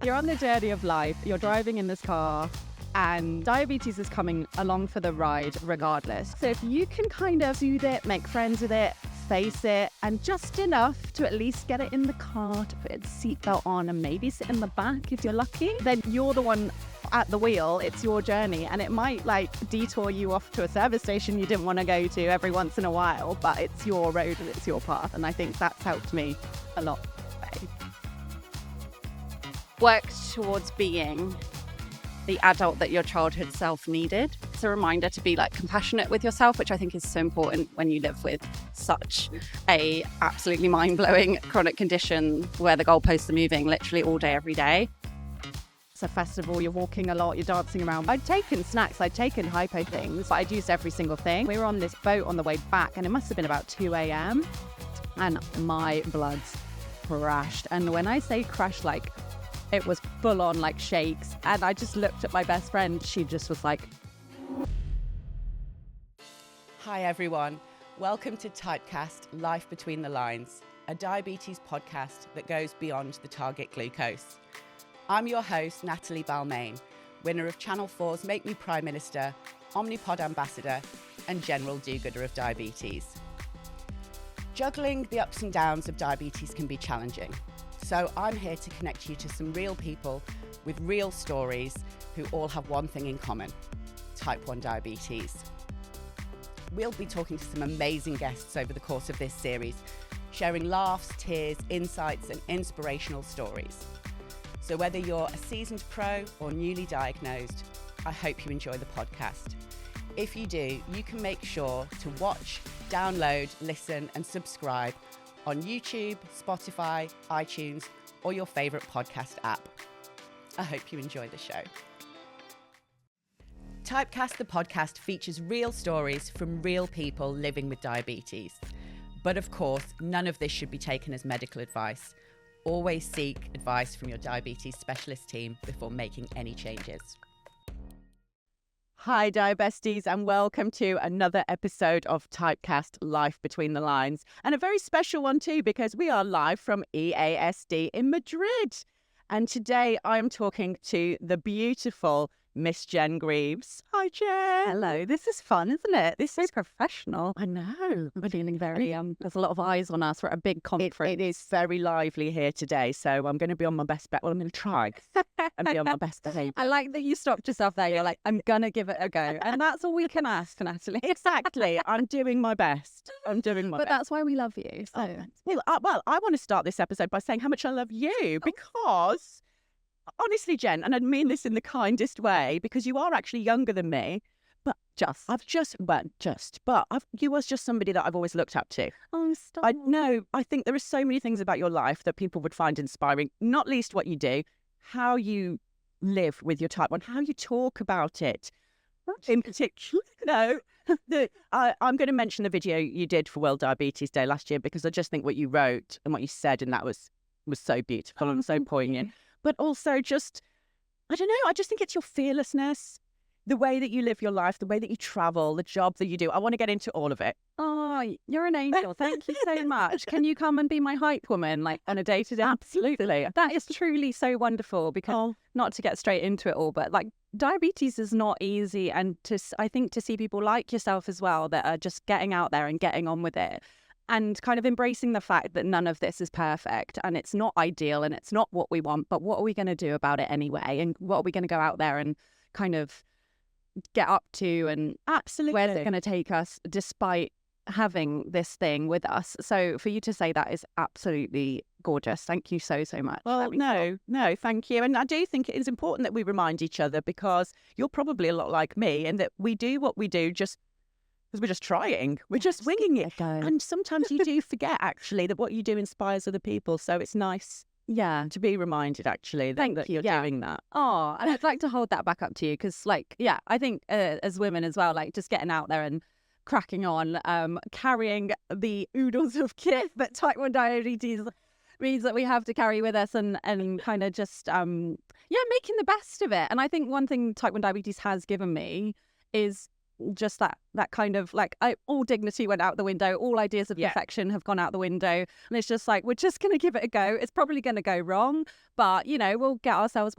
You're on the journey of life. You're driving in this car and diabetes is coming along for the ride regardless. So if you can kind of soothe it, make friends with it, face it, and just enough to at least get it in the car, to put its seatbelt on and maybe sit in the back if you're lucky, then you're the one at the wheel. It's your journey, and it might detour you off to a service station you didn't want to go to every once in a while, but it's your road and it's your path. And I think that's helped me a lot. Work towards being the adult that your childhood self needed. It's a reminder to be compassionate with yourself, which I think is so important when you live with such a absolutely mind-blowing chronic condition where the goalposts are moving literally all day, every day. It's a festival, you're walking a lot, you're dancing around. I'd taken snacks, I'd taken hypo things, but I'd used every single thing. We were on this boat on the way back and it must have been about 2 a.m. and my blood crashed. And when I say crashed, it was full on shakes. And I just looked at my best friend. She just was like. Hi everyone. Welcome to TypeCast Life Between the Lines, a diabetes podcast that goes beyond the target glucose. I'm your host, Natalie Balmain, winner of Channel 4's Make Me Prime Minister, Omnipod Ambassador, and General Do-Gooder of Diabetes. Juggling the ups and downs of diabetes can be challenging. So I'm here to connect you to some real people with real stories who all have one thing in common: type 1 diabetes. We'll be talking to some amazing guests over the course of this series, sharing laughs, tears, insights, and inspirational stories. So whether you're a seasoned pro or newly diagnosed, I hope you enjoy the podcast. If you do, you can make sure to watch, download, listen, and subscribe on YouTube, Spotify, iTunes, or your favourite podcast app. I hope you enjoy the show. Typecast the podcast features real stories from real people living with diabetes. But of course, none of this should be taken as medical advice. Always seek advice from your diabetes specialist team before making any changes. Hi, Diabesties, and welcome to another episode of Typecast Life Between the Lines. And a very special one too, because we are live from EASD in Madrid. And today I'm talking to the beautiful Miss Jen Grieves. Hi, Jen. Hello. This is fun, isn't it? This is professional. I know. I'm feeling very, there's a lot of eyes on us. We're at a big conference. It is very lively here today, so I'm going to be on my best bet. Well, I'm going to try and be on my best behaviour. I like that you stopped yourself there. You're like, I'm going to give it a go. And that's all we can ask, Natalie. Exactly. I'm doing my best. But that's why we love you. So. Well, I want to start this episode by saying how much I love you, because honestly, Jen, and I mean this in the kindest way, because you are actually younger than me, but you was just somebody that I've always looked up to. Oh, stop. I know. I think there are so many things about your life that people would find inspiring, not least what you do, how you live with your type 1, how you talk about it. In particular, I'm going to mention the video you did for World Diabetes Day last year, because I just think what you wrote and what you said in that was so beautiful and so poignant. But also just, I don't know, I just think it's your fearlessness, the way that you live your life, the way that you travel, the job that you do. I want to get into all of it. Oh, you're an angel. Thank you so much. Can you come and be my hype woman, on a day-to-day? Absolutely. That is truly so wonderful, because not to get straight into it all, but diabetes is not easy. And I think to see people like yourself as well that are just getting out there and getting on with it, and kind of embracing the fact that none of this is perfect and it's not ideal and it's not what we want, but what are we going to do about it anyway? And what are we going to go out there and kind of get up to, and absolutely where's it going to take us despite having this thing with us? So for you to say that is absolutely gorgeous. Thank you so much. Well, no, thank you. And I do think it is important that we remind each other, because you're probably a lot like me, and that we do what we do just because we're just trying. We're just winging it. And sometimes you do forget, actually, that what you do inspires other people. So it's nice to be reminded, actually, that you're doing that. Oh, and I'd like to hold that back up to you, because, I think as women as well, just getting out there and cracking on, carrying the oodles of kit that type 1 diabetes means that we have to carry with us, and kind of just, making the best of it. And I think one thing type 1 diabetes has given me is just that kind of like all dignity went out the window. All ideas of perfection have gone out the window. And it's just like, we're just going to give it a go. It's probably going to go wrong, but we'll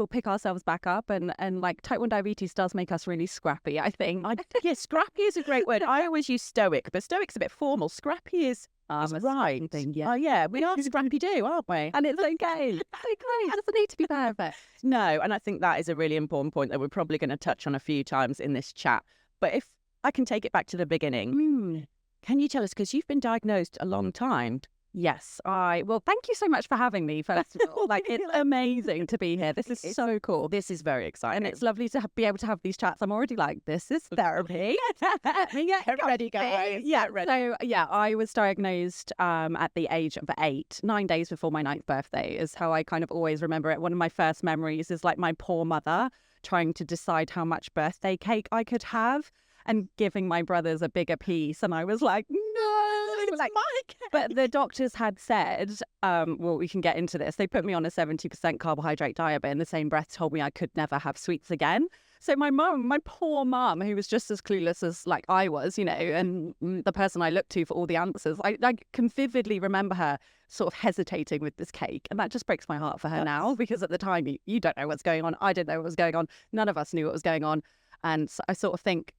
pick ourselves back up. And like type 1 diabetes does make us really scrappy, I think. Scrappy is a great word. I always use stoic, but stoic's a bit formal. Scrappy is right. Yeah. Oh yeah, we are scrappy do, aren't we? And it's okay. It's okay. It doesn't need to be perfect. No, and I think that is a really important point that we're probably going to touch on a few times in this chat. But if I can take it back to the beginning, can you tell us, because you've been diagnosed a long time? Yes, well, thank you so much for having me, first of all. Like, it's amazing to be here. This is so cool. This is very exciting. And it's lovely to be able to have these chats. I'm already like, this is therapy. Get ready, guys. Yeah, ready. So, I was diagnosed at the age of 8, 9 days before my 9th birthday is how I kind of always remember it. One of my first memories is like my poor mother trying to decide how much birthday cake I could have and giving my brothers a bigger piece. And I was like, no, it's my cake. But the doctors had said, well, we can get into this. They put me on a 70% carbohydrate diet, but in the same breath told me I could never have sweets again. So my poor mum, who was just as clueless as like I was, and the person I looked to for all the answers, I can vividly remember her sort of hesitating with this cake. And that just breaks my heart for her now, because at the time, you don't know what's going on. I didn't know what was going on. None of us knew what was going on. And so I sort of think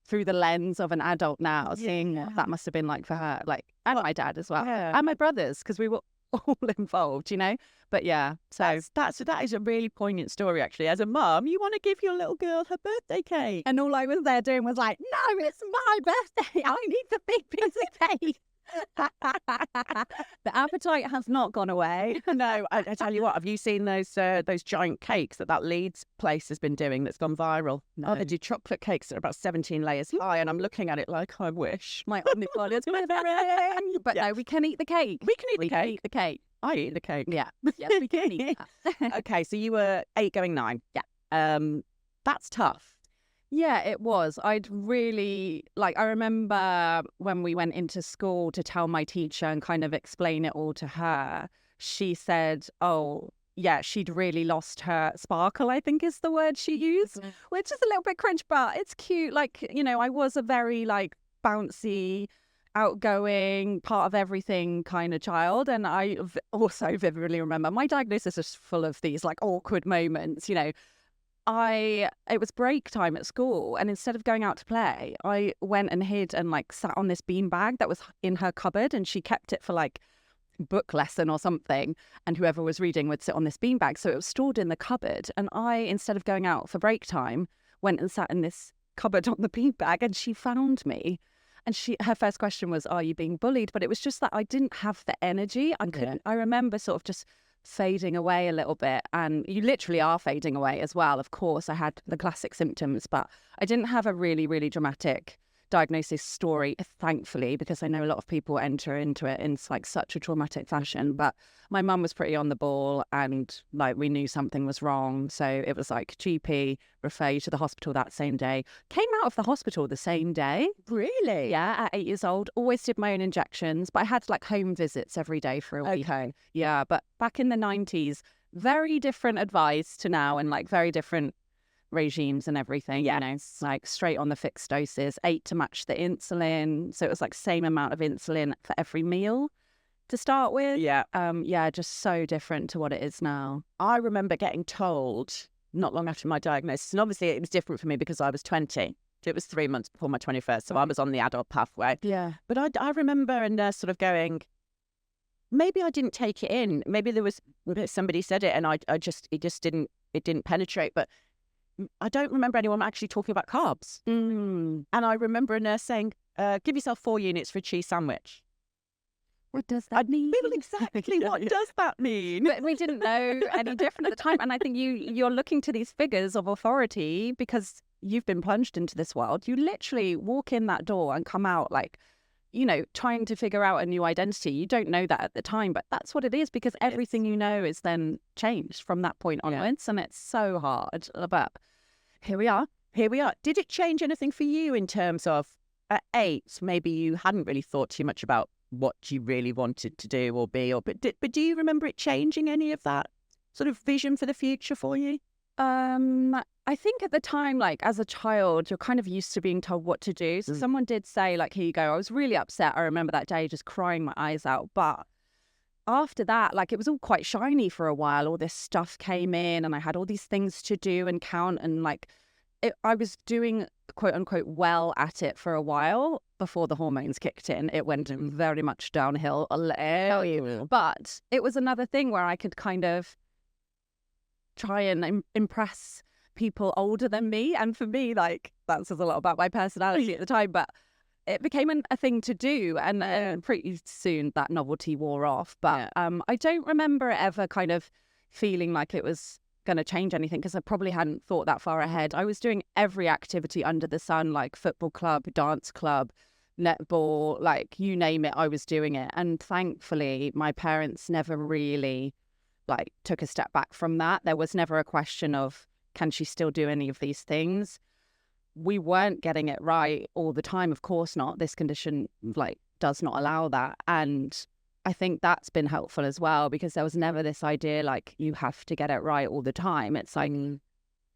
through the lens of an adult now, seeing what that must have been like for her, like, and my dad as well, and my brothers, because we were all involved, But yeah, so that is a really poignant story, actually. As a mum, you want to give your little girl her birthday cake, and all I was there doing was like, no, it's my birthday. I need the big piece of cake. The appetite has not gone away. No, I tell you what, have you seen those giant cakes that Leeds place has been doing that's gone viral? No. Oh, they do chocolate cakes that are about 17 layers high, and I'm looking at it like, I wish. My omnipolys. But no, we can eat the cake. We can eat the cake. Eat the cake. I eat the cake. Yeah. Yes, we can eat that. Okay, so you were 8 going 9. Yeah. That's tough. Yeah, it was. I remember when we went into school to tell my teacher and kind of explain it all to her, she said, oh, yeah, she'd really lost her sparkle, I think is the word she used, which is a little bit cringe, but it's cute. Like, I was a very like bouncy, outgoing, part of everything kind of child. And I also vividly remember my diagnosis is full of these like awkward moments, it was break time at school, and instead of going out to play, I went and hid and like sat on this beanbag that was in her cupboard, and she kept it for like book lesson or something, and whoever was reading would sit on this beanbag, so it was stored in the cupboard. And I, instead of going out for break time, went and sat in this cupboard on the beanbag, and she found me. And her first question was, are you being bullied? But it was just that I didn't have the energy. I remember sort of just fading away a little bit, and you literally are fading away as well. Of course, I had the classic symptoms, but I didn't have a really, really dramatic diagnosis story, thankfully, because I know a lot of people enter into it in like such a traumatic fashion. But my mum was pretty on the ball, and like we knew something was wrong, so it was like GP, refer you to the hospital that same day. Came out of the hospital the same day. Really? Yeah, at 8 years old. Always did my own injections, but I had like home visits every day for a week. Okay. Yeah, but back in the 90s, very different advice to now, and like very different regimes and everything. Like straight on the fixed doses, 8 to match the insulin, so it was like same amount of insulin for every meal to start with. Just so different to what it is now. I remember getting told not long after my diagnosis, and obviously it was different for me because I was 20. It was 3 months before my 21st, so I was on the adult pathway. Yeah, but I remember a nurse sort of going, maybe I didn't take it in, maybe somebody said it and it didn't penetrate, but I don't remember anyone actually talking about carbs. And I remember a nurse saying, give yourself 4 units for a cheese sandwich. What does that mean? Well, exactly. What does that mean? But we didn't know any different at the time. And I think you're looking to these figures of authority because you've been plunged into this world. You literally walk in that door and come out like, trying to figure out a new identity. You don't know that at the time, but that's what it is, because everything you know is then changed from that point onwards. And it's so hard. But here we are. Did it change anything for you in terms of at 8, maybe you hadn't really thought too much about what you really wanted to do or be, but do you remember it changing any of that sort of vision for the future for you? I think at the time, like as a child, you're kind of used to being told what to do. So someone did say, like, here you go. I was really upset. I remember that day just crying my eyes out. But after that, like, it was all quite shiny for a while. All this stuff came in and I had all these things to do and count. And like, I was doing quote unquote well at it for a while before the hormones kicked in. It went very much downhill. But it was another thing where I could kind of try and impress people older than me. And for me, like, that says a lot about my personality at the time, but it became a thing to do. And pretty soon that novelty wore off. But I don't remember it ever kind of feeling like it was going to change anything, because I probably hadn't thought that far ahead. I was doing every activity under the sun, like football club, dance club, netball, like you name it, I was doing it. And thankfully, my parents never really like took a step back from that. There was never a question of, can she still do any of these things? We weren't getting it right all the time. Of course not. This condition like does not allow that. And I think that's been helpful as well, because there was never this idea like you have to get it right all the time. It's like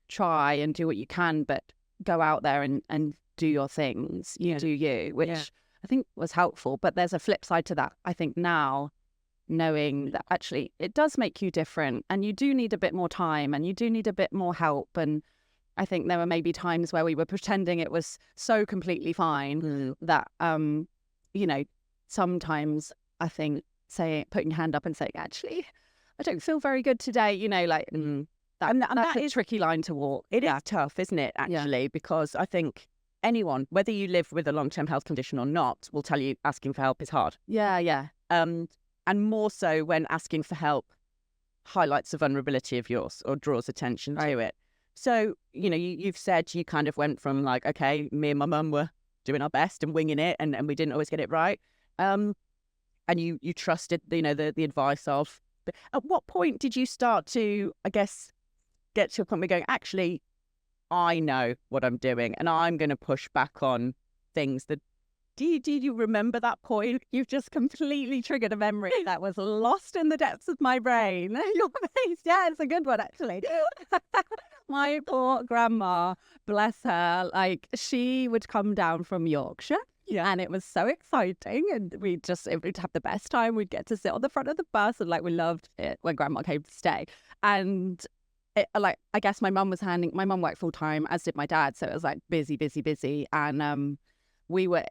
try and do what you can, but go out there and do your things. You do you, which I think was helpful. But there's a flip side to that. I think now, knowing that actually it does make you different and you do need a bit more time and you do need a bit more help. And I think there were maybe times where we were pretending it was so completely fine that, you know, sometimes I think putting your hand up and saying, actually, I don't feel very good today, you know, like that's a tricky line to walk. It is tough, isn't it, actually? Because I think anyone, whether you live with a long-term health condition or not, will tell you asking for help is hard. Yeah. And more so when asking for help highlights the vulnerability of yours or draws attention to it. So, you know, you've said you kind of went from like, okay, me and my mum were doing our best and winging it and we didn't always get it right. And you trusted, you know, the advice of... But at what point did you start to, I guess, get to a point where you're going, actually, I know what I'm doing and I'm going to push back on things that... Do you remember that point? You've just completely triggered a memory that was lost in the depths of my brain. Your face, yeah, it's a good one, actually. My poor grandma, bless her, like she would come down from Yorkshire. Yeah. And it was so exciting. And we'd have the best time. We'd get to sit on the front of the bus and like we loved it when grandma came to stay. And I guess my mum worked full time, as did my dad. So it was like busy. And we were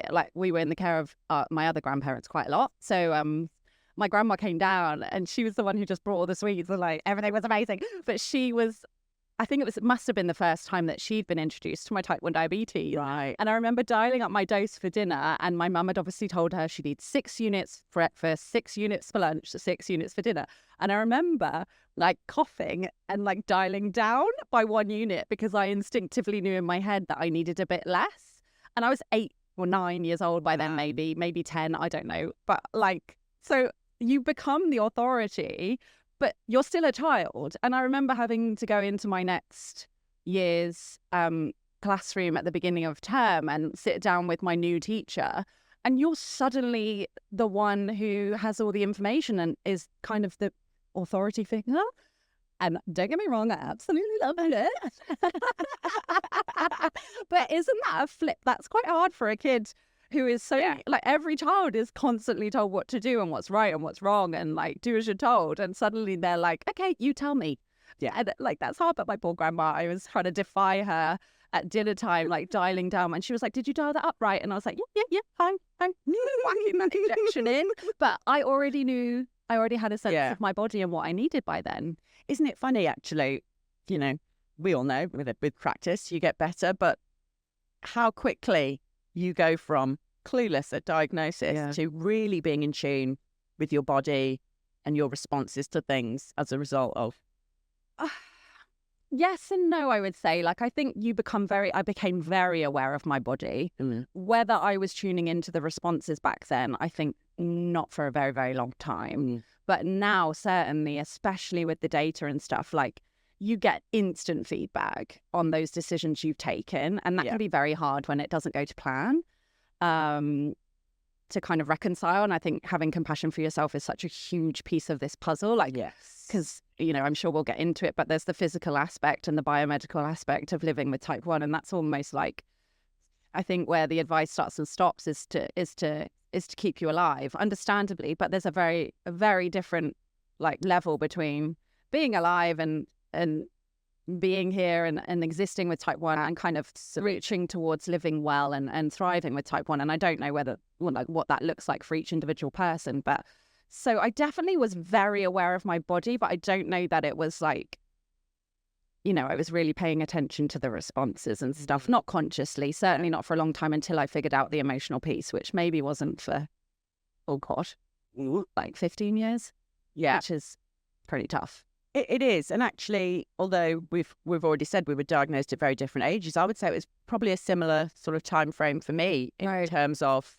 in the care of my other grandparents quite a lot. So my grandma came down and she was the one who just brought all the sweets and like everything was amazing. But it must have been the first time that she'd been introduced to my type 1 diabetes. Right. And I remember dialing up my dose for dinner and my mum had obviously told her she needs 6 units for breakfast, 6 units for lunch, 6 units for dinner. And I remember like coughing and like dialing down by 1 unit because I instinctively knew in my head that I needed a bit less. And I was 8 or 9 years old by then, maybe 10, I don't know. But like, so you become the authority, but you're still a child. And I remember having to go into my next year's classroom at the beginning of term and sit down with my new teacher. And you're suddenly the one who has all the information and is kind of the authority figure. And don't get me wrong, I absolutely love it. But isn't that a flip? That's quite hard for a kid who is so, like, every child is constantly told what to do and what's right and what's wrong and, like, do as you're told. And suddenly they're like, okay, you tell me. Yeah. And, like, that's hard. But my poor grandma, I was trying to defy her at dinner time, like, dialing down. And she was like, did you dial that up right? And I was like, yeah, fine. Whacking that injection in. But I already knew, I already had a sense of my body and what I needed by then. Isn't it funny, actually? You know, we all know with practice, you get better, but how quickly you go from clueless at diagnosis to really being in tune with your body and your responses to things as a result of... Yes and no, I would say. Like, I think I became very aware of my body. Whether I was tuning into the responses back then, I think not for a very, very long time. But now, certainly, especially with the data and stuff, like, you get instant feedback on those decisions you've taken. And that can be very hard when it doesn't go to plan, to kind of reconcile. And I think having compassion for yourself is such a huge piece of this puzzle. Like, because I'm sure we'll get into it, but there's the physical aspect and the biomedical aspect of living with type 1. And that's almost like, I think where the advice starts and stops is to keep you alive, understandably. But there's a very different like level between being alive and being here and existing with type 1 and kind of reaching towards living well and thriving with type 1. And I don't know what that looks like for each individual person. But so I definitely was very aware of my body, but I don't know that it was like, I was really paying attention to the responses and stuff, not consciously, certainly not for a long time until I figured out the emotional piece, which maybe wasn't for, oh God, like 15 years. Yeah. Which is pretty tough. It is. And actually, although we've already said we were diagnosed at very different ages, I would say it was probably a similar sort of time frame for me in terms of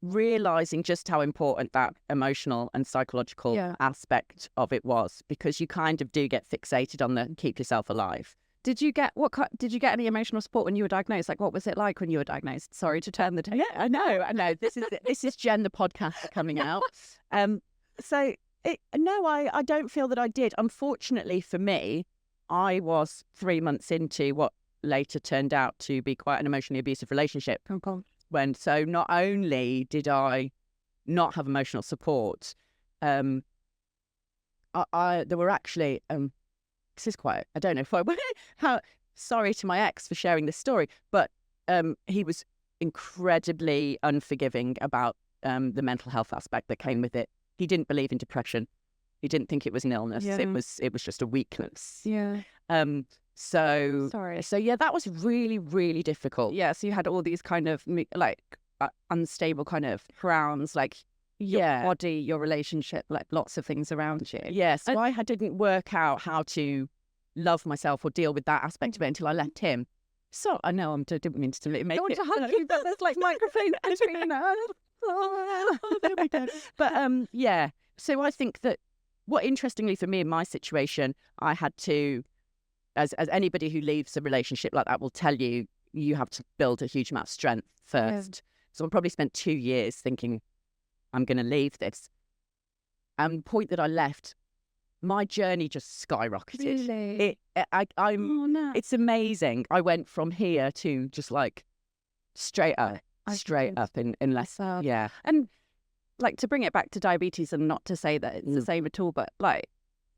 realizing just how important that emotional and psychological aspect of it was, because you kind of do get fixated on the keep yourself alive. Did you get any emotional support when you were diagnosed? Like, what was it like when you were diagnosed? Sorry to turn the table. Yeah, I know. This is Jen, the podcast coming out. I don't feel that I did. Unfortunately for me, I was 3 months into what later turned out to be quite an emotionally abusive relationship. So not only did I not have emotional support, there were actually, this is quite, I don't know if sorry to my ex for sharing this story, but he was incredibly unforgiving about the mental health aspect that came with it. He didn't believe in depression. He didn't think it was an illness. Yeah. It was just a weakness. Yeah. Sorry. So yeah, that was really, really difficult. Yeah. So you had all these kind of like unstable kind of grounds, like your body, your relationship, like lots of things around you. Yeah. So I didn't work out how to love myself or deal with that aspect of it until I left him. So I know I didn't mean to make it. I want to hug you, but there's like microphone between us. There we go. But yeah. So I think that what interestingly for me in my situation, I had to, as anybody who leaves a relationship like that will tell you, you have to build a huge amount of strength first. Yeah. So I probably spent 2 years thinking, I'm going to leave this. And the point that I left, my journey just skyrocketed. Really? It's amazing. I went from here to just like straight up in less. Yeah. And like, to bring it back to diabetes, and not to say that it's the same at all, but like,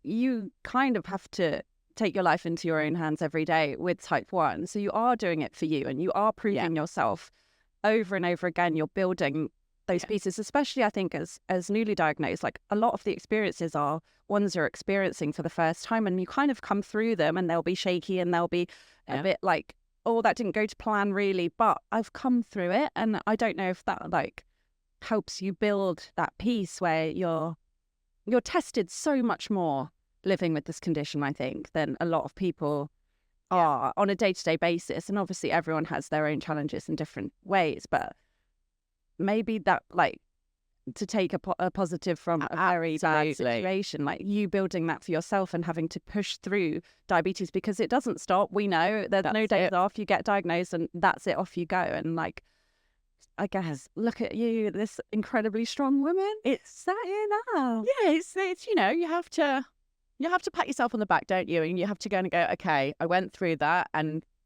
you kind of have to take your life into your own hands every day with type 1. So you are doing it for you, and you are proving yourself over and over again. You're building those pieces, especially I think as newly diagnosed. Like, a lot of the experiences are ones you're experiencing for the first time, and you kind of come through them and they'll be shaky and they'll be a bit like, oh, that didn't go to plan really, but I've come through it. And I don't know if that like helps you build that piece where you're tested so much more living with this condition, I think, than a lot of people are on a day-to-day basis. And obviously everyone has their own challenges in different ways, but maybe that, like, to take a positive from a very bad situation, like you building that for yourself and having to push through diabetes, because it doesn't stop. We know there's no days off. You get diagnosed and that's it, off you go. And like, I guess, look at you, this incredibly strong woman. It's sat here now. Yeah, it's you have to pat yourself on the back, don't you? And you have to go and go, okay, I went through that,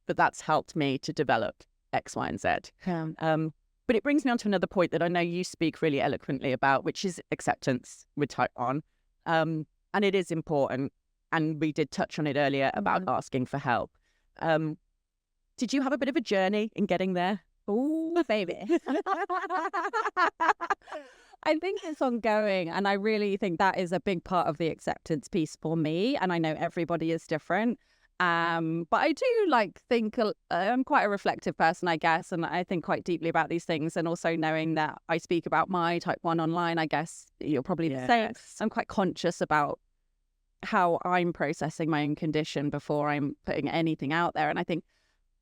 but that's helped me to develop X, Y, and Z. Yeah. But it brings me on to another point that I know you speak really eloquently about, which is acceptance with type 1. And it is important. And we did touch on it earlier about asking for help. Did you have a bit of a journey in getting there? Oh, baby. I think it's ongoing. And I really think that is a big part of the acceptance piece for me. And I know everybody is different. But I do think I'm quite a reflective person, I guess, and I think quite deeply about these things. And also knowing that I speak about my type 1 online, I guess you're probably the same. I'm quite conscious about how I'm processing my own condition before I'm putting anything out there. And I think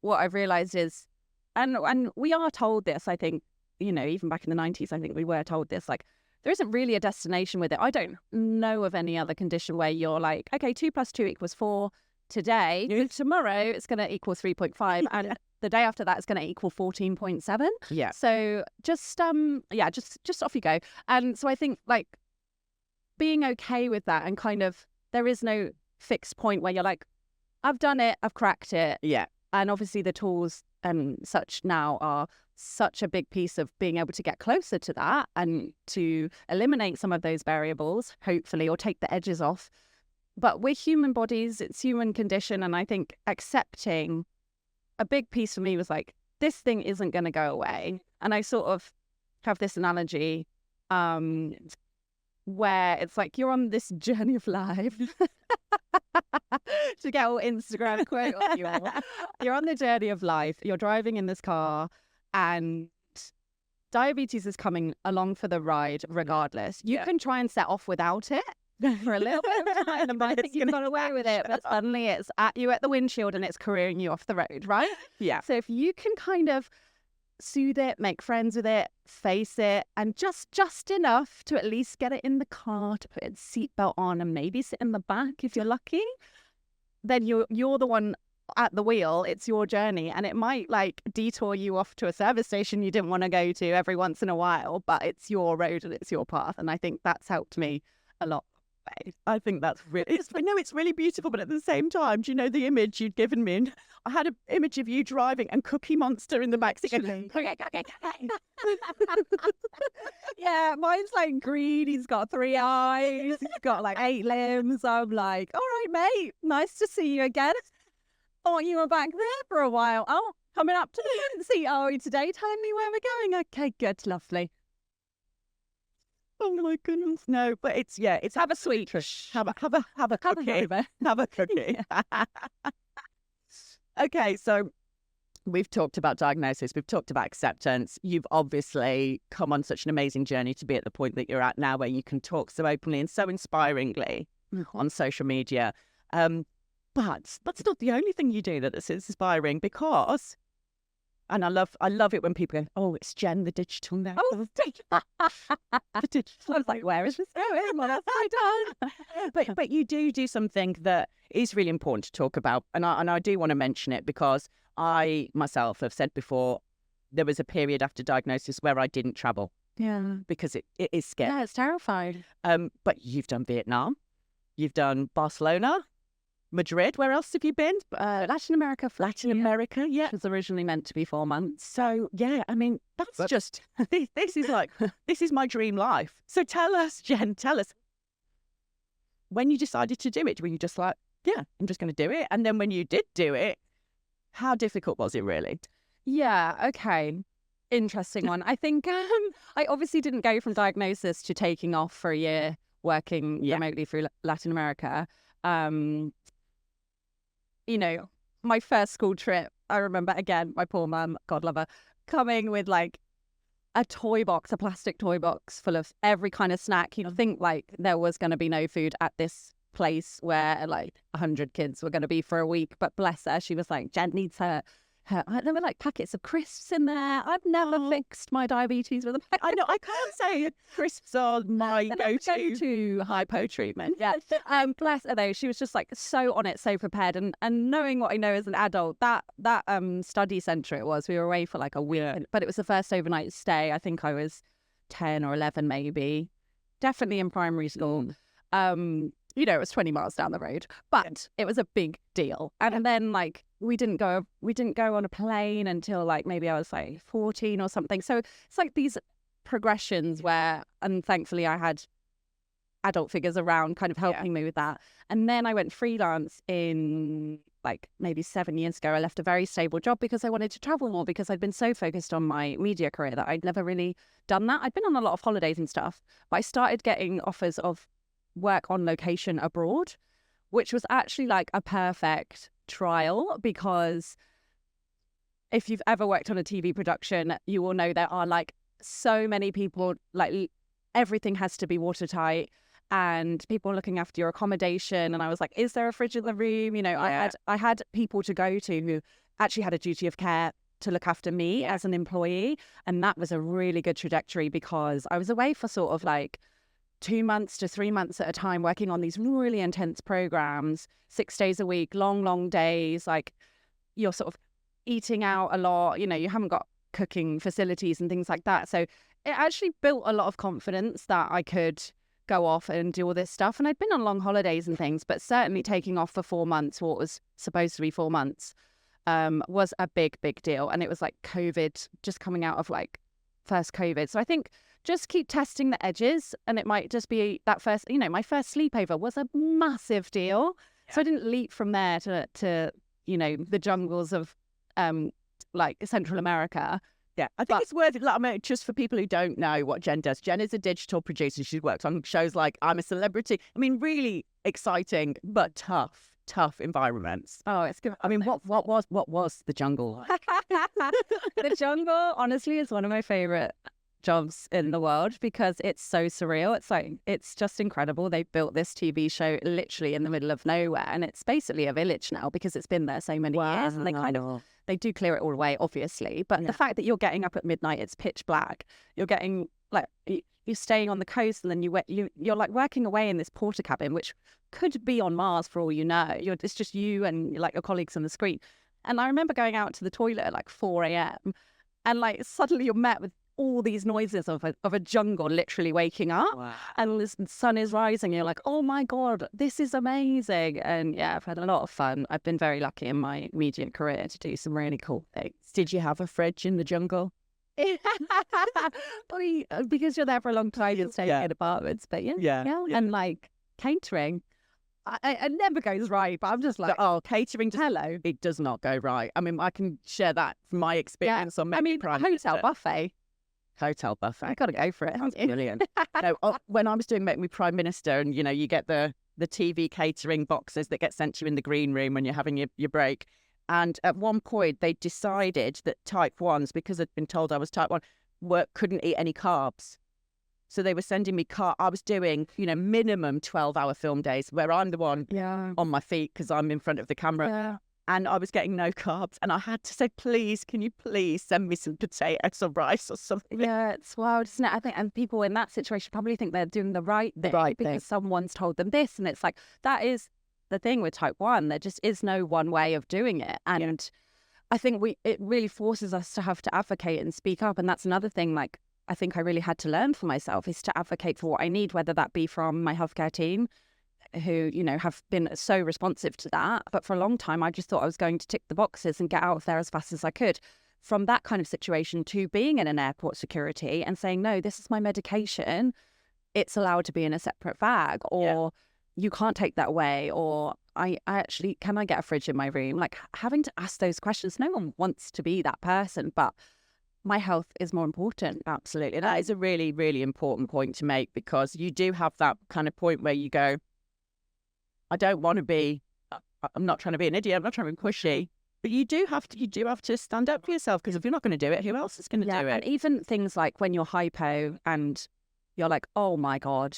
what I've realized is, and we are told this, I think, even back in the 90s, I think we were told this, like, there isn't really a destination with it. I don't know of any other condition where you're like, okay, 2 + 2 = 4. Today, tomorrow it's going to equal 3.5, and the day after that it's going to equal 14.7. Yeah. So just off you go. And so I think, like, being okay with that, and kind of, there is no fixed point where you're like, I've done it, I've cracked it. Yeah. And obviously the tools and such now are such a big piece of being able to get closer to that and to eliminate some of those variables, hopefully, or take the edges off. But we're human bodies, it's human condition. And I think accepting, a big piece for me was like, this thing isn't going to go away. And I sort of have this analogy where it's like you're on this journey of life. To get all Instagram quote on you all. You're on the journey of life. You're driving in this car and diabetes is coming along for the ride regardless. You can try and set off without it for a little bit of time and I think you've got away with it, but suddenly it's at you at the windshield and it's careering you off the road, right? Yeah. So if you can kind of soothe it, make friends with it, face it, and just enough to at least get it in the car, to put its seatbelt on and maybe sit in the back if you're lucky, then you're the one at the wheel. It's your journey, and it might like detour you off to a service station you didn't want to go to every once in a while, but it's your road and it's your path. And I think that's helped me a lot. I think that's really, it's really beautiful, but at the same time, do you know the image you'd given me? I had an image of you driving and Cookie Monster in the backseat. Yeah, mine's like green. He's got 3 eyes. He's got like 8 limbs. I'm like, all right, mate, nice to see you again. Thought you were back there for a while. Oh, coming up to the front seat, are we today? Telling me where we're going. Okay, good, lovely. Oh my goodness, no! But it's Have a sweet. Have a cookie. Have a cookie. Okay, so we've talked about diagnosis. We've talked about acceptance. You've obviously come on such an amazing journey to be at the point that you're at now, where you can talk so openly and so inspiringly on social media. But that's not the only thing you do that's inspiring, because. And I love it when people go, oh, it's Jen, the digital now. Oh, the digital. I was like, where is this going? What have I done? But you do something that is really important to talk about. And I do want to mention it, because I myself have said before, there was a period after diagnosis where I didn't travel. Yeah. Because it is scary. Yeah, it's terrifying. But you've done Vietnam. You've done Barcelona. Madrid, where else have you been? Latin America. Latin America, yeah. Which was originally meant to be 4 months. So, yeah, I mean, that's just, this is like, this is my dream life. So tell us, Jen, when you decided to do it, were you just like, yeah, I'm just going to do it? And then when you did do it, how difficult was it really? Yeah, okay. Interesting one. I think I obviously didn't go from diagnosis to taking off for a year working remotely through Latin America. You know, my first school trip, I remember, again, my poor mum, God love her, coming with like a plastic toy box full of every kind of snack. You know, think like there was going to be no food at this place where like 100 kids were going to be for a week. But bless her, she was like, Jen needs her. There were like packets of crisps in there. I've never fixed my diabetes with a packet. I know, I can't say crisps are my go-to hypo treatment. Yeah. Bless her though, she was just like so on it, so prepared. And knowing what I know as an adult, that study centre it was, we were away for like a week, but it was the first overnight stay. I think I was 10 or 11 maybe, definitely in primary school. You know, it was 20 miles down the road, but it was a big deal. And then like we didn't go on a plane until like maybe I was like 14 or something. So it's like these progressions where, and thankfully I had adult figures around kind of helping me with that. And then I went freelance in like maybe 7 years ago. I left a very stable job because I wanted to travel more, because I'd been so focused on my media career that I'd never really done that. I'd been on a lot of holidays and stuff, but I started getting offers of work on location abroad, which was actually like a perfect trial, because if you've ever worked on a TV production, you will know there are like so many people, like everything has to be watertight and people looking after your accommodation. And I was like, is there a fridge in the room? You know, I had people to go to who actually had a duty of care to look after me as an employee. And that was a really good trajectory, because I was away for sort of like 2 months to 3 months at a time, working on these really intense programs, 6 days a week, long days. Like you're sort of eating out a lot, you know, you haven't got cooking facilities and things like that. So it actually built a lot of confidence that I could go off and do all this stuff. And I'd been on long holidays and things, but certainly taking off for 4 months, what was supposed to be 4 months, was a big, big deal. And it was like COVID, just coming out of like first COVID. So I think just keep testing the edges, and it might just be that first, my first sleepover was a massive deal. Yeah. So I didn't leap from there to the jungles of like Central America. Yeah, I think it's worth it. Like, I mean, just for people who don't know what Jen does, Jen is a digital producer. She works on shows like I'm a Celebrity. I mean, really exciting but tough environments. Oh, it's good. I mean, what was the jungle like? The jungle, honestly, is one of my favorite jobs in the world because it's so surreal. It's just incredible. They built this TV show literally in the middle of nowhere, and it's basically a village now because it's been there so many years, and they do clear it all away, obviously. But the fact that you're getting up at midnight, it's pitch black. You're getting like you're staying on the coast, and then you're like working away in this porter cabin, which could be on Mars for all you know. It's just you and like your colleagues on the screen. And I remember going out to the toilet at like 4 a.m. and like suddenly you're met with all these noises of a jungle literally waking up. Wow. And the sun is rising. You're like, oh my God, this is amazing. And yeah, I've had a lot of fun. I've been very lucky in my media career to do some really cool things. Did you have a fridge in the jungle? Because you're there for a long time, you're staying in apartments. But yeah. And like catering, it never goes right. But I'm just like, catering. Hello, it does not go right. I mean, I can share that from my experience on. Hotel buffet. Hotel buffet. I got to go for it. That's brilliant. No, when I was doing Make Me Prime Minister, and you get the TV catering boxes that get sent to you in the green room when you're having your break. And at one point, they decided that type 1s, because I'd been told I was type 1, couldn't eat any carbs. So they were sending me I was doing, minimum 12-hour film days where I'm the one on my feet because I'm in front of the camera. Yeah. And I was getting no carbs. And I had to say, please, can you please send me some potatoes or rice or something? Yeah, it's wild, isn't it? I think, and people in that situation probably think they're doing the right thing because someone's told them this. And it's like, that is the thing with type 1. There just is no one way of doing it. And I think it really forces us to have to advocate and speak up. And that's another thing, like, I think I really had to learn for myself is to advocate for what I need, whether that be from my healthcare team, who, have been so responsive to that. But for a long time, I just thought I was going to tick the boxes and get out of there as fast as I could. From that kind of situation to being in an airport security and saying, no, this is my medication. It's allowed to be in a separate bag, or you can't take that away, or I actually, can I get a fridge in my room? Like having to ask those questions. No one wants to be that person, but my health is more important. Absolutely. That is a really, really important point to make, because you do have that kind of point where you go, I don't want to be, I'm not trying to be an idiot, I'm not trying to be pushy, but you do have to stand up for yourself, because if you're not going to do it, who else is going to do it? And even things like when you're hypo and you're like, oh my God,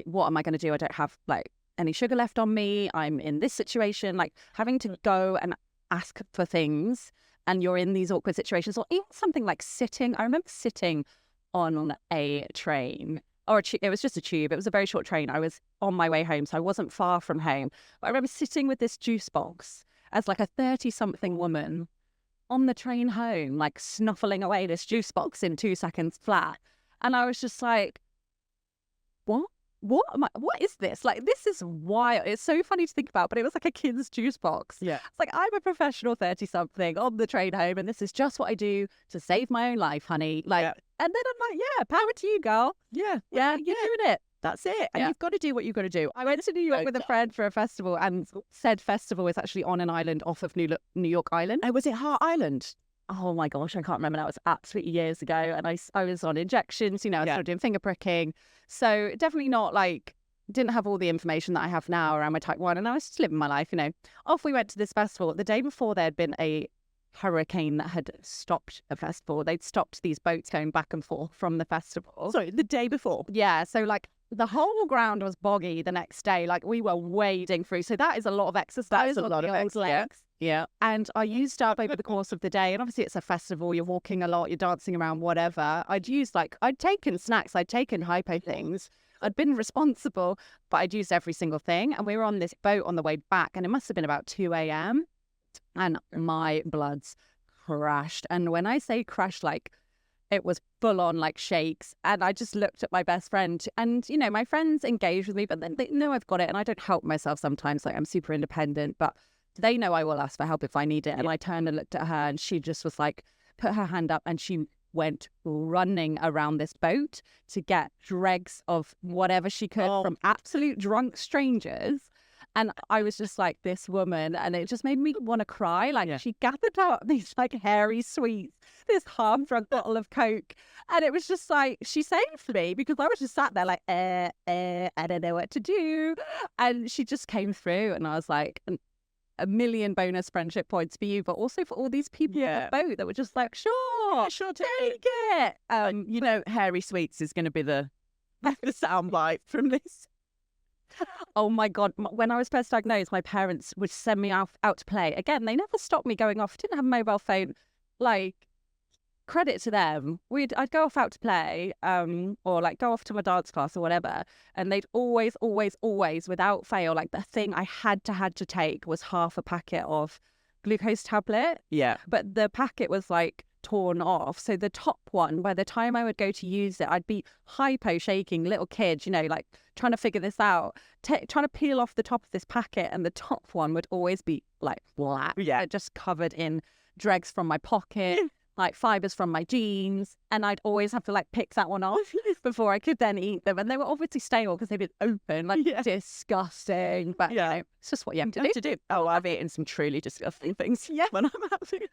what am I going to do? I don't have like any sugar left on me. I'm in this situation, like having to go and ask for things, and you're in these awkward situations, or even something like sitting. I remember sitting on a train, or it was just a tube. It was a very short train. I was on my way home, so I wasn't far from home. But I remember sitting with this juice box as like a 30-something woman on the train home, like snuffling away this juice box in 2 seconds flat. And I was just like, what is this? Like, this is wild. It's so funny to think about, but it was like a kid's juice box. Yeah. It's like, I'm a professional 30-something on the train home, and this is just what I do to save my own life, honey. Like, and then I'm like, power to you, girl. Yeah, you're doing it. That's it. And you've got to do what you've got to do. I went to New York with a friend for a festival, and said festival is actually on an island off of New York Island. Oh, was it Hart Island? Oh my gosh, I can't remember. That was absolutely years ago. And I was on injections, I started doing finger pricking. So definitely not like, didn't have all the information that I have now around my type 1. And I was just living my life, Off we went to this festival. The day before, there had been a hurricane that had stopped the festival. They'd stopped these boats going back and forth from the festival. Sorry, the day before? Yeah. So like the whole ground was boggy the next day. Like we were wading through. So that is a lot of exercise. That's a lot of exercise. Yeah. And I used up over the course of the day, and obviously it's a festival, you're walking a lot, you're dancing around, whatever. I'd taken snacks, I'd taken hypo things. I'd been responsible, but I'd used every single thing. And we were on this boat on the way back, and it must have been about 2 a.m. and my bloods crashed. And when I say crashed, like it was full on like shakes. And I just looked at my best friend and, you know, my friends engage with me, but then they know I've got it and I don't help myself sometimes. Like I'm super independent, but they know I will ask for help if I need it. And I turned and looked at her and she just was like, put her hand up and she went running around this boat to get dregs of whatever she could from absolute drunk strangers. And I was just like, this woman, and it just made me want to cry. Like she gathered up these like hairy sweets, this half-drunk bottle of Coke, and it was just like, she saved me because I was just sat there like, I don't know what to do. And she just came through, and I was like, a million bonus friendship points for you, but also for all these people on the boat that were just like, sure, take it. You know, hairy sweets is going to be the soundbite from this. Oh my God. When I was first diagnosed, my parents would send me out to play. Again, they never stopped me going off. I didn't have a mobile phone. Like, credit to them. I'd go off out to play, or like go off to my dance class or whatever. And they'd always, without fail, like the thing I had to take was half a packet of glucose tablet. Yeah. But the packet was like torn off. So the top one, by the time I would go to use it, I'd be hypo shaking, little kid, you know, like trying to figure this out, trying to peel off the top of this packet. And the top one would always be like black, just covered in dregs from my pocket, like fibers from my jeans. And I'd always have to like pick that one off before I could then eat them. And they were obviously stale because they'd been open, like disgusting. But you know, it's just what you have to do. Oh, I've eaten some truly disgusting things when I'm having it.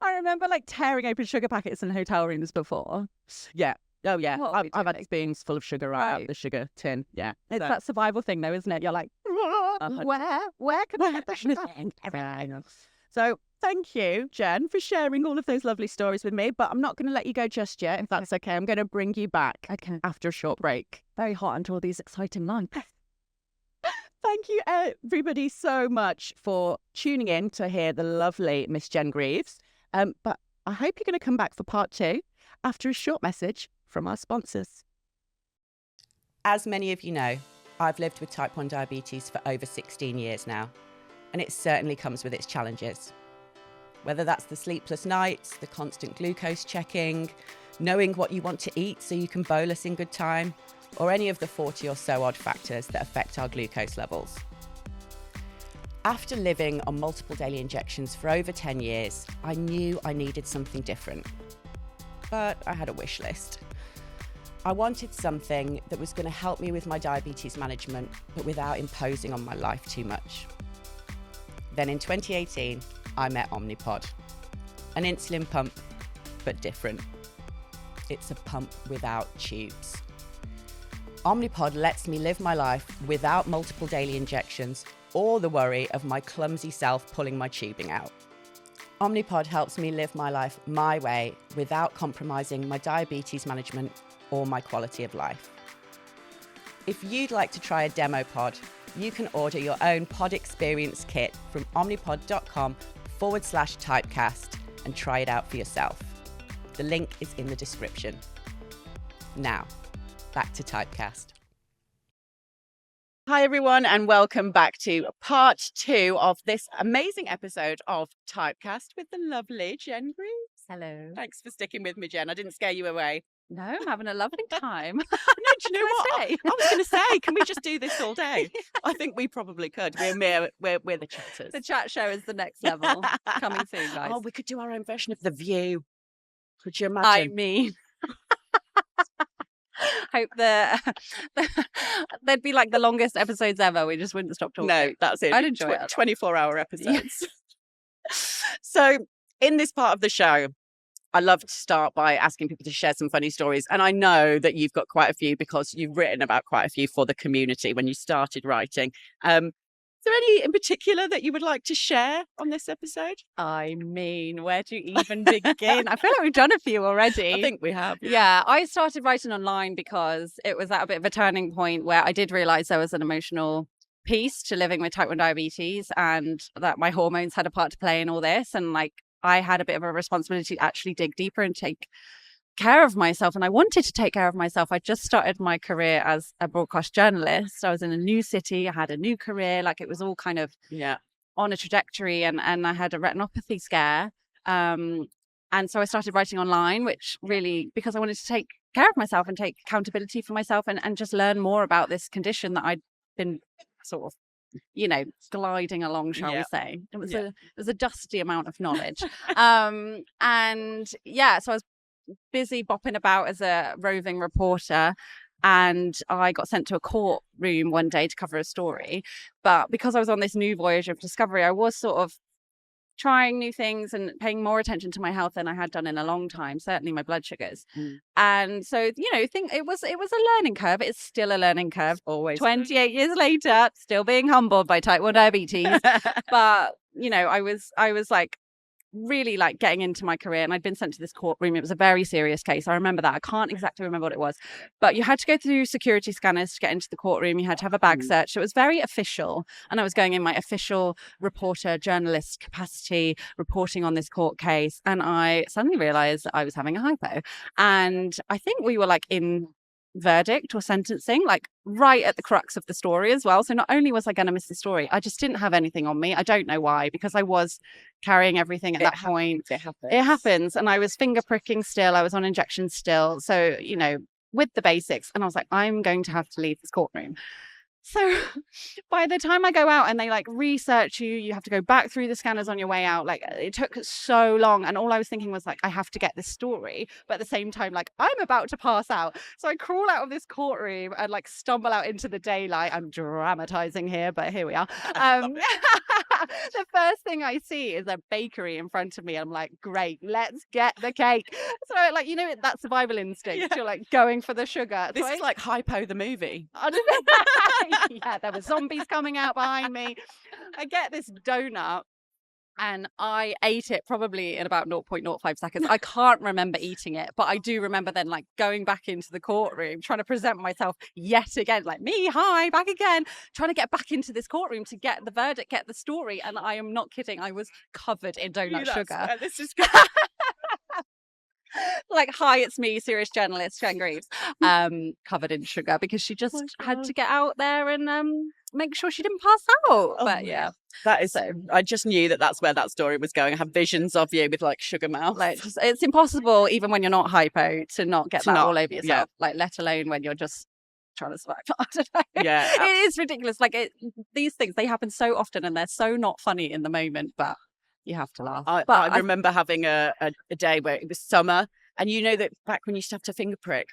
I remember like tearing open sugar packets in hotel rooms before. Yeah. Oh, yeah. I've had doing? spoons full of sugar out of the sugar tin. Yeah. It's that survival thing though, isn't it? You're like, where can I get the sugar? So thank you, Jen, for sharing all of those lovely stories with me. But I'm not going to let you go just yet, if that's okay. I'm going to bring you back after a short break. Very hot into all these exciting lines. Thank you, everybody, so much for tuning in to hear the lovely Miss Jen Grieves. But I hope you're going to come back for part 2 after a short message from our sponsors. As many of you know, I've lived with type 1 diabetes for over 16 years now, and it certainly comes with its challenges. Whether that's the sleepless nights, the constant glucose checking, knowing what you want to eat so you can bolus in good time, or any of the 40 or so odd factors that affect our glucose levels. After living on multiple daily injections for over 10 years, I knew I needed something different. But I had a wish list. I wanted something that was going to help me with my diabetes management, but without imposing on my life too much. Then in 2018, I met Omnipod. An insulin pump, but different. It's a pump without tubes. Omnipod lets me live my life without multiple daily injections or the worry of my clumsy self pulling my tubing out. Omnipod helps me live my life my way without compromising my diabetes management or my quality of life. If you'd like to try a demo pod, you can order your own pod experience kit from omnipod.com/typecast and try it out for yourself. The link is in the description. Now, back to Typecast. Hi, everyone, and welcome back to part 2 of this amazing episode of Typecast with the lovely Jen Grieves. Hello. Thanks for sticking with me, Jen. I didn't scare you away. No, I'm having a lovely time. No, do you know what? I was going to say, can we just do this all day? I think we probably could. We're the chatters. The chat show is the next level. Coming soon, guys. Oh, we could do our own version of The View. Could you imagine? I mean... hope they'd be like the longest episodes ever. We just wouldn't stop talking. No, that's it. I'd enjoy it. 24-hour episodes. So in this part of the show, I love to start by asking people to share some funny stories. And I know that you've got quite a few because you've written about quite a few for the community when you started writing. Is there any in particular that you would like to share on this episode? I mean, where do you even begin? I feel like we've done a few already. I think we have. Yeah, I started writing online because it was at a bit of a turning point where I did realise there was an emotional piece to living with type 1 diabetes and that my hormones had a part to play in all this. And like, I had a bit of a responsibility to actually dig deeper and take care of myself, and I wanted to take care of myself. I just started my career as a broadcast journalist. I was in a new city, I had a new career, like it was all kind of on a trajectory, and I had a retinopathy scare, and And so I started writing online, which really, because I wanted to take care of myself and take accountability for myself and just learn more about this condition that I'd been sort of, gliding along, shall we say. It was a dusty amount of knowledge. And yeah, so I was busy bopping about as a roving reporter. And I got sent to a courtroom one day to cover a story. But because I was on this new voyage of discovery, I was sort of trying new things and paying more attention to my health than I had done in a long time, certainly my blood sugars. And so, think it was a learning curve. It's still a learning curve. Always. 28 years later, still being humbled by type 1 diabetes. But, I was like, really like getting into my career, and I'd been sent to this courtroom. It was a very serious case. I remember that. I can't exactly remember what it was, but you had to go through security scanners to get into the courtroom. You had to have a bag search. So it was very official, and I was going in my official reporter journalist capacity, reporting on this court case, and I suddenly realized that I was having a hypo. And I think we were like in verdict or sentencing, like right at the crux of the story as well. So not only was I going to miss the story, I just didn't have anything on me. I don't know why, because I was carrying everything at that point. It happens. And I was finger pricking still. I was on injection still. So, with the basics. And I was like, I'm going to have to leave this courtroom. So by the time I go out and they like research you have to go back through the scanners on your way out. Like it took so long. And all I was thinking was like, I have to get this story. But at the same time, like I'm about to pass out. So I crawl out of this courtroom and like stumble out into the daylight. I'm dramatizing here, but here we are. The first thing I see is a bakery in front of me. I'm like, great, let's get the cake. So like, that survival instinct. You're like going for the sugar. This is like Hypo the movie. Yeah, there were zombies coming out behind me. I get this donut and I ate it probably in about 0.05 seconds. I can't remember eating it, but I do remember then like going back into the courtroom, trying to present myself yet again, like me, hi, back again, trying to get back into this courtroom to get the verdict, get the story. And I am not kidding. I was covered in donut sugar. This is like, hi, it's me, serious journalist, Grieves, covered in sugar because she just had to get out there and make sure she didn't pass out. But yeah, that is so. I just knew that's where that story was going. I have visions of you with like sugar mouth. Like, it's impossible, even when you're not hypo, to not get that all over yourself. Like, let alone when you're just trying to survive. I don't know. Yeah, it is ridiculous. Like, these things, they happen so often, and they're so not funny in the moment, but you have to laugh. I remember having a day where it was summer, and that back when you used to have to finger prick,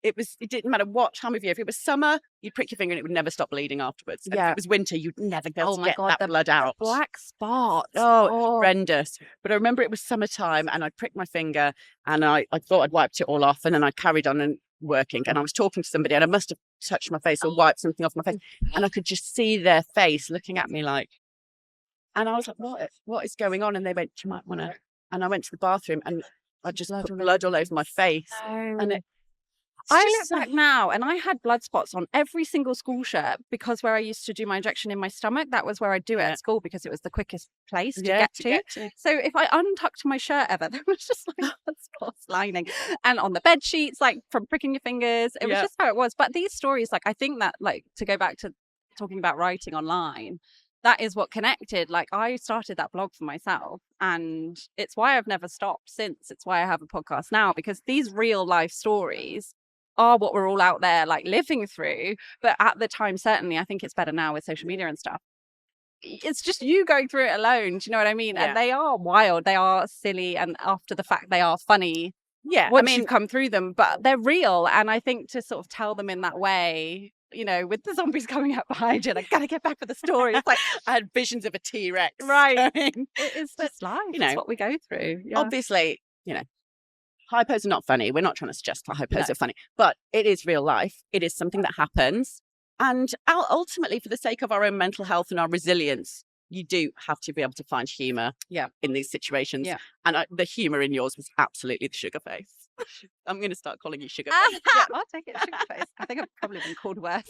it didn't matter what time of year. If it was summer, you'd prick your finger and it would never stop bleeding afterwards. And if it was winter, you'd never be able to get that blood out. Black spots. Horrendous. But I remember it was summertime and I pricked my finger and I thought I'd wiped it all off, and then I carried on and working, and I was talking to somebody and I must have touched my face or wiped something off my face, and I could just see their face looking at me like, and I was like, what is going on? And they went, you might want to, and I went to the bathroom and I just put blood all over my face. And I look back now and I had blood spots on every single school shirt, because where I used to do my injection in my stomach, that was where I'd do it at school because it was the quickest place to get to. So if I untucked my shirt ever, there was just like blood spots lining. And on the bed sheets, like from pricking your fingers, it was just how it was. But these stories, like, I think that, like, to go back to talking about writing online, that is what connected. Like, I started that blog for myself, and it's why I've never stopped since. It's why I have a podcast now, because these real life stories are what we're all out there like living through. But at the time, certainly, I think it's better now with social media and stuff. It's just you going through it alone. Do you know what I mean? And they are wild, they are silly, and after the fact, they are funny. Yeah, once you've come through them, but they're real. And I think to sort of tell them in that way, with the zombies coming up behind you, like, gotta get back for the story. It's like I had visions of a T-Rex. Right. It's just life. It's what we go through. Yeah. Obviously, hypos are not funny. We're not trying to suggest that hypos are funny, but it is real life. It is something that happens. And ultimately, for the sake of our own mental health and our resilience, you do have to be able to find humour in these situations. Yeah. And the humour in yours was absolutely the sugar face. I'm going to start calling you sugar face. I'll take it, sugar face. I think I've probably been called worse.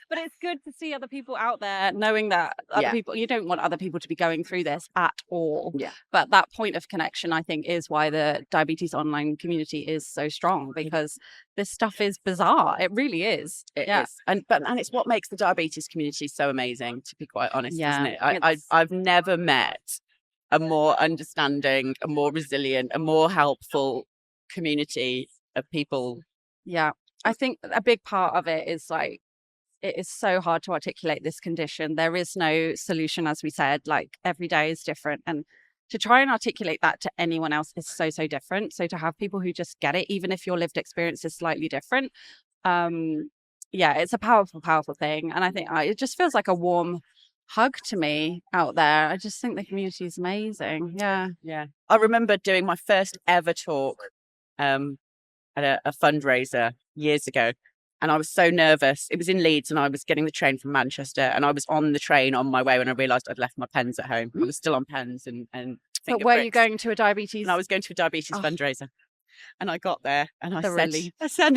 But it's good to see other people out there knowing that other people, you don't want other people to be going through this at all. Yeah. But that point of connection, I think, is why the diabetes online community is so strong, because this stuff is bizarre. It really is. It is. And it's what makes the diabetes community so amazing, to be quite honest, isn't it? I've never met a more understanding, a more resilient, a more helpful community of people. Yeah. I think a big part of it is like, it is so hard to articulate this condition. There is no solution, as we said, like every day is different. And to try and articulate that to anyone else is so, so different. So to have people who just get it, even if your lived experience is slightly different, yeah, it's a powerful, powerful thing. And I think it just feels like a warm hug to me out there. I just think the community is amazing. Yeah. Yeah. I remember doing my first ever talk at a fundraiser years ago. And I was so nervous. It was in Leeds and I was getting the train from Manchester and I was on the train on my way when I realised I'd left my pens at home. I was still on pens and But were you going to a diabetes? And I was going to a diabetes fundraiser. And I got there and I relief. said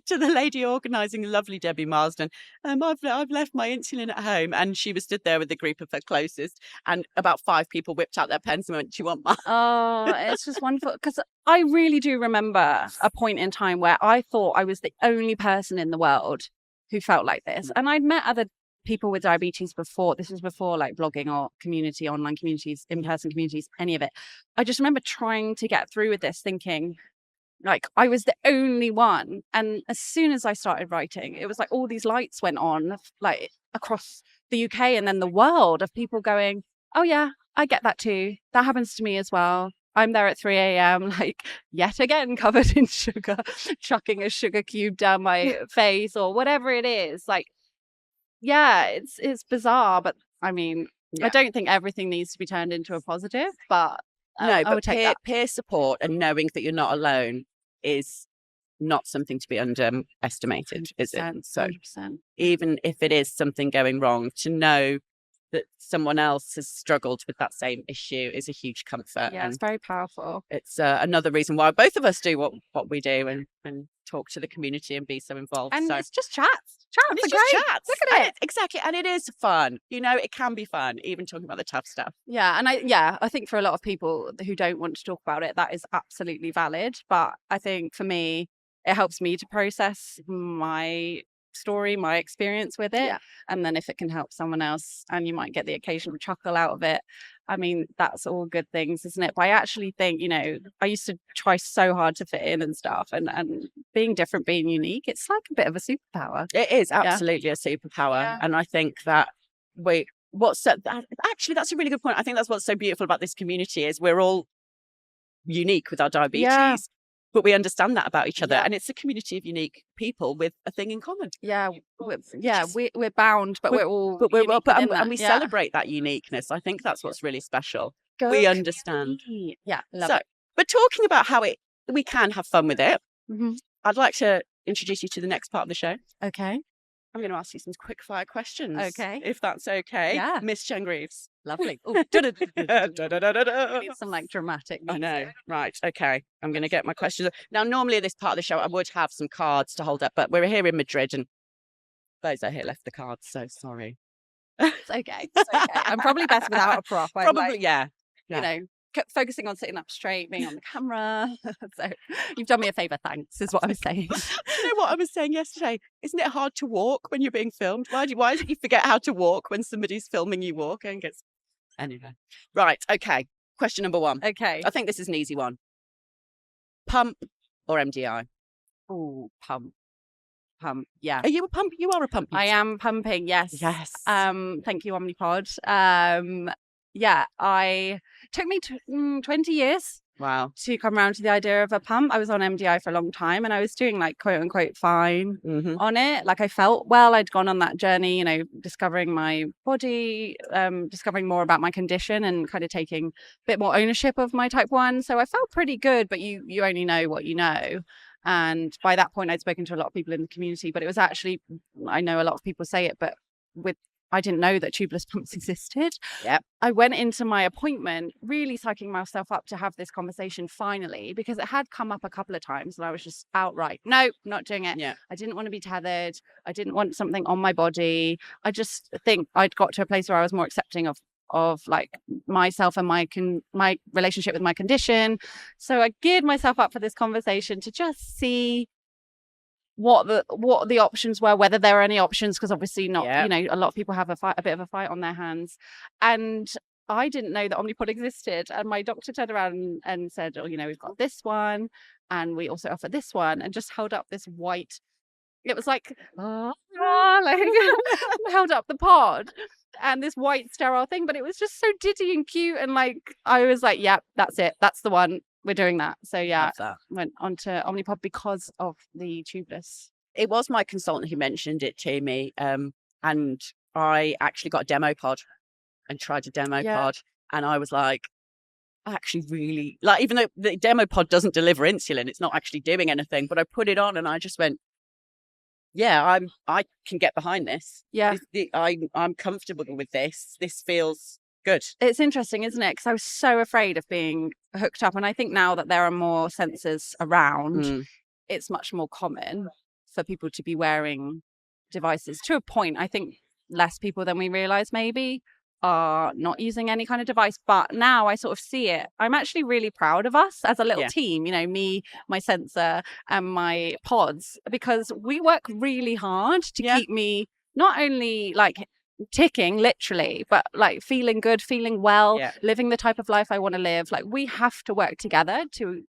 to the lady organising, lovely Debbie Marsden, I've left my insulin at home. And she was stood there with a group of her closest and about 5 people whipped out their pens and went, do you want mine? Oh, it's just wonderful. Because I really do remember a point in time where I thought I was the only person in the world who felt like this. And I'd met other people with diabetes before. This was before like blogging or community, online communities, in-person communities, any of it. I just remember trying to get through with this thinking like I was the only one. And as soon as I started writing, it was like all these lights went on like across the UK and then the world of people going, oh yeah, I get that too. That happens to me as well. I'm there at 3 a.m. like yet again covered in sugar, chucking a sugar cube down my face or whatever it is. Like, yeah, it's bizarre, but I mean, I don't think everything needs to be turned into a positive, but no, but peer support and knowing that you're not alone is not something to be underestimated, is it? So 100%. even if it is something going wrong, to know that someone else has struggled with that same issue is a huge comfort. Yeah, it's very powerful. It's another reason why both of us do what we do and talk to the community and be so involved. And so it's just chats. Chats it's are great. Chats. Look at it. Exactly. And it is fun. You know, it can be fun, even talking about the tough stuff. Yeah. And I think for a lot of people who don't want to talk about it, that is absolutely valid. But I think for me, it helps me to process my story, my experience with it. Yeah. And then if it can help someone else and you might get the occasional chuckle out of it, I mean, that's all good things, isn't it? But I actually think, you know, I used to try so hard to fit in and stuff and being different, being unique, it's like a bit of a superpower. It is absolutely a superpower. Yeah. And I think that actually, that's a really good point. I think that's what's so beautiful about this community is we're all unique with our diabetes. Yeah. But we understand that about each other, and it's a community of unique people with a thing in common. Yeah, we're bound, but we celebrate that uniqueness. I think that's what's really special. We understand. Yeah, love it. But talking about how we can have fun with it, I'd like to introduce you to the next part of the show. Okay. I'm going to ask you some quick fire questions. Okay. If that's okay. Yeah. Miss Jen Grieves. Lovely. Some like dramatic music. I know. Right. Okay. I'm going to get my questions. Now, normally at this part of the show, I would have some cards to hold up, but we're here in Madrid and those out here left the cards. So sorry. It's okay. It's okay. I'm probably best without a prop. Probably, yeah. You know, focusing on sitting up straight, being on the camera. So you've done me a favour, thanks, is what I'm saying. You know what I was saying yesterday? Isn't it hard to walk when you're being filmed? Why is it you forget how to walk when somebody's filming you walk? Anyway. Right, okay. Question number 1. Okay. I think this is an easy one. Pump or MDI? Oh, pump. Yeah. Are you a pump? You are a pump. I am pumping, yes. Yes. Thank you, Omnipod. Yeah, took me 20 years. Wow. To come around to the idea of a pump. I was on MDI for a long time and I was doing like quote unquote fine on it. Like I felt well, I'd gone on that journey, you know, discovering my body, discovering more about my condition and kind of taking a bit more ownership of my type 1. So I felt pretty good, but you only know what you know. And by that point, I'd spoken to a lot of people in the community, but it was actually, I know a lot of people say it, but I didn't know that tubeless pumps existed. Yep. I went into my appointment really psyching myself up to have this conversation finally, because it had come up a couple of times and I was just outright, no, not doing it. Yeah. I didn't want to be tethered. I didn't want something on my body. I just think I'd got to a place where I was more accepting of like myself and my relationship with my condition. So I geared myself up for this conversation to just see what the options were, whether there are any options, because obviously not, you know, a lot of people have a bit of a fight on their hands. And I didn't know that Omnipod existed. And my doctor turned around and said, oh, we've got this one. And we also offer this one, and just held up this white. It was like, like held up the pod and this white sterile thing, but it was just so diddy and cute. And like, I was like, yeah, that's it. That's the one. We're doing that. So yeah, went on to Omnipod because of the tubeless. It was my consultant who mentioned it to me. And I actually got a demo pod and tried a demo pod. And I was like, I actually really like, even though the demo pod doesn't deliver insulin, it's not actually doing anything, but I put it on and I just went, yeah, I can get behind this. Yeah. I'm comfortable with this. This feels good. It's interesting, isn't it? Because I was so afraid of being hooked up. And I think now that there are more sensors around, it's much more common for people to be wearing devices. To a point, I think less people than we realize maybe are not using any kind of device. But now I sort of see it. I'm actually really proud of us as a little team, me, my sensor and my pods, because we work really hard to keep me not only like ticking literally, but like feeling good, feeling well, living the type of life I want to live. Like we have to work together to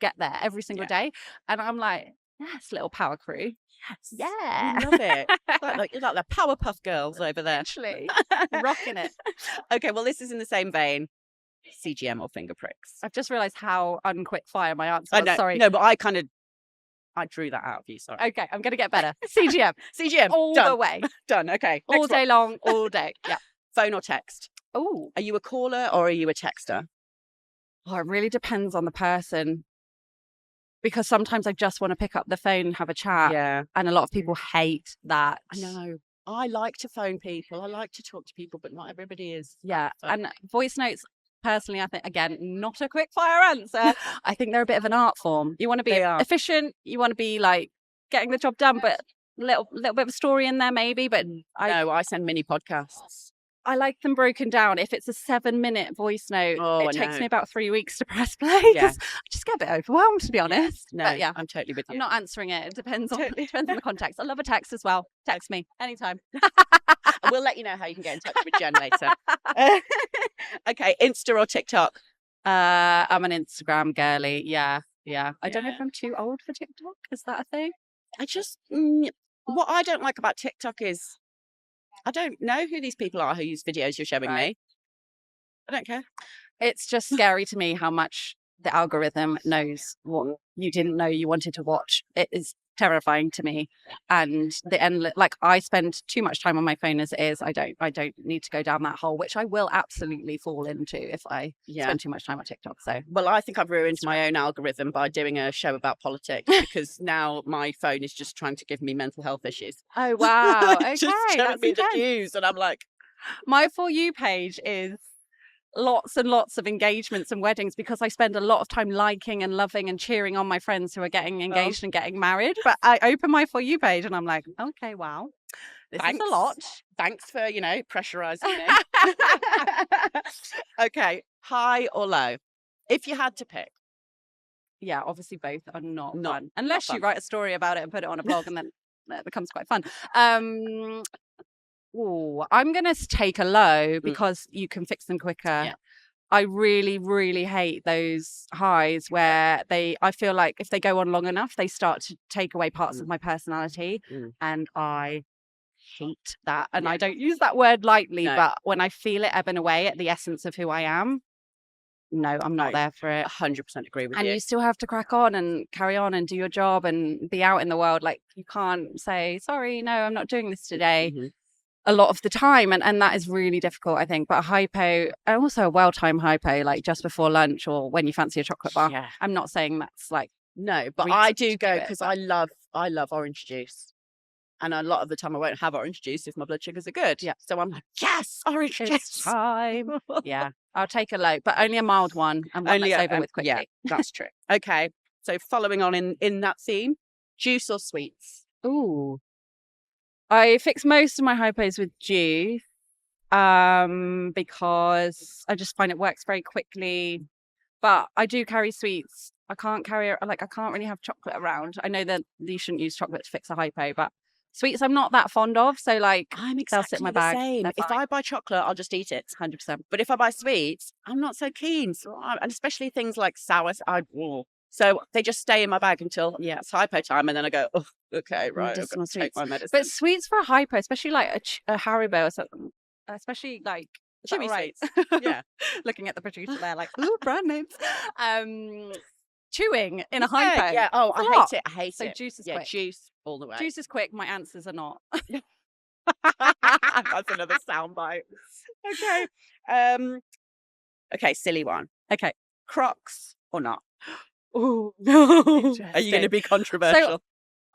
get there every single day. And I'm like, yes, little power crew. Yes. Yeah. I love it. You're like the Powerpuff Girls over there. Actually, rocking it. Okay, well, this is in the same vein. CGM or finger pricks. I've just realised how unquick fire my answer was. I know. Sorry. No, but I drew that out of you. Sorry. Okay, I'm going to get better. CGM. CGM. All Done. the way. Done. Okay. All day long, all day. Yeah. Phone or text? Oh. Are you a caller or are you a texter? Oh, it really depends on the person. Because sometimes I just want to pick up the phone and have a chat. Yeah. And a lot of people hate that. I know. I like to phone people. I like to talk to people, but not everybody is. Yeah. And voice notes, personally, I think, again, not a quick fire answer. I think they're a bit of an art form. You want to be efficient. You want to be like getting the job done, but a little bit of a story in there maybe. But I send mini podcasts. I like them broken down. If it's a 7-minute voice note, it takes me about 3 weeks to press play because I just get a bit overwhelmed, to be honest. No, but I'm totally with you. I'm not answering it. It depends on the context. I love a text as well. Text me anytime. We'll let you know how you can get in touch with Jen later. Okay, Insta or TikTok? I'm an Instagram girly. Yeah. I don't know if I'm too old for TikTok. Is that a thing? I just what I don't like about TikTok is I don't know who these people are who use videos you're showing me. I don't care. It's just scary to me how much the algorithm knows what you didn't know you wanted to watch. It is terrifying to me. And the endless, like I spend too much time on my phone as it is. I don't need to go down that hole, which I will absolutely fall into if I spend too much time on TikTok. So, well, I think I've ruined my own algorithm by doing a show about politics because now my phone is just trying to give me mental health issues. Oh wow! Okay, just showing me the news, and I'm like, my For You page is lots and lots of engagements and weddings because I spend a lot of time liking and loving and cheering on my friends who are getting engaged and getting married. But I open my For You page and I'm like, okay, wow, this is a lot. Thanks for, pressurizing me. Okay, high or low? If you had to pick. Yeah, obviously both are not fun. Unless you write a story about it and put it on a blog and then it becomes quite fun. I'm going to take a low because you can fix them quicker. Yeah. I really, really hate those highs where I feel like if they go on long enough, they start to take away parts of my personality. And I hate that. And I don't use that word lightly, but when I feel it ebbing away at the essence of who I am, no, I'm not there for it. 100% agree with you. And you still have to crack on and carry on and do your job and be out in the world. Like you can't say, sorry, no, I'm not doing this today. A lot of the time, and that is really difficult, I think. But a hypo, and also a well-timed hypo, like just before lunch or when you fancy a chocolate bar. Yeah. I'm not saying that's like no, but I do go because I love orange juice, and a lot of the time I won't have orange juice if my blood sugars are good. Yeah, so I'm like, yes, orange juice time. Yeah, I'll take a low, but only a mild one, and one that's over with quickly. Yeah, that's true. Okay, so following on in that theme, juice or sweets? Ooh. I fix most of my hypos with juice because I just find it works very quickly. But I do carry sweets. I can't really have chocolate around. I know that you shouldn't use chocolate to fix a hypo, but Sweets I'm not that fond of, so like I'm they'll sit in my exactly the bag. same. They're If fine. I buy chocolate, I'll just eat it. 100%. But if I buy sweets, I'm not so keen. And especially things like sour. So they just stay in my bag until it's hypo time, and then I go, oh, okay, right, I've got Medicinal to take sweets. my medicine. But sweets for a hypo, especially like a Haribo or something, especially like is that Chewy all right? sweets. Yeah. Looking at the producer there, like, ooh, brand names. Chewing in a hypo. Yeah. Oh, It's a I lot. hate it. I hate So it. juice is Yeah, quick. juice all the way. Juice is quick. My answers are not. That's another soundbite. Okay. Okay, silly one. Okay. Crocs or not? Ooh. Are you going to be controversial?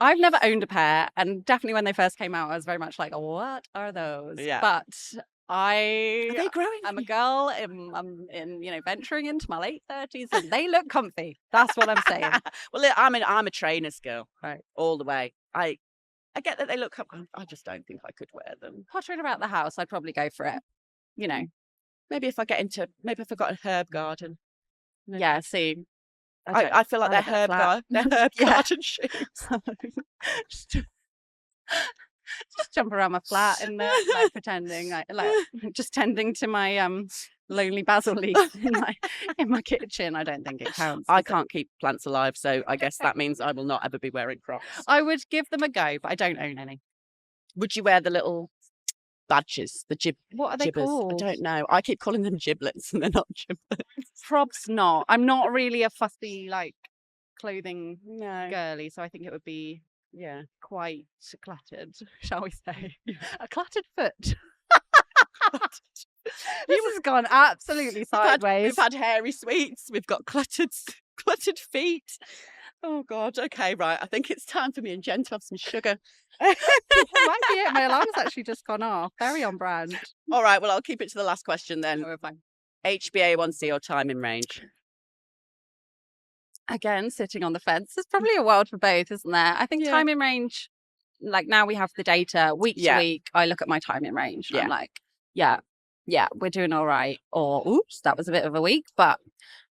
I've never owned a pair, and definitely when they first came out, I was very much like, "What are those?" Yeah. But Are they growing? I'm a girl. I'm in venturing into my late 30s, and they look comfy. That's what I'm saying. Well, I'm a trainer's girl, Right. all the way. I get that they look comfy. I just don't think I could wear them. Pottering about the house, I'd probably go for it. You know. Maybe if I got a herb garden. Yeah. See. I feel like they're herb garden shoes. just jump around my flat and like pretending like just tending to my lonely basil leaf in my kitchen. I don't think it counts. I can't keep plants alive, so I guess that means I will not ever be wearing Crocs. I would give them a go, but I don't own any. Would you wear the little badges, the what are they gibbers? called? I don't know. I keep calling them giblets, and they're not giblets. Probs not. I'm not really a fussy like clothing No. girly, so I think it would be Yeah. quite cluttered, shall we say? A cluttered foot. This has gone absolutely sideways. We've had hairy sweets. We've got cluttered feet. Oh God. Okay, right. I think it's time for me and Jen to have some sugar. Might be it. My alarm's actually just gone off. Very on brand. All right. Well, I'll keep it to the last question then. No, we're fine. HbA1c or time in range? Again, sitting on the fence. There's probably a world for both, isn't there? I think time in range, like now we have the data week to week. I look at my time in range and I'm like, yeah, we're doing all right. Or, oops, that was a bit of a week, but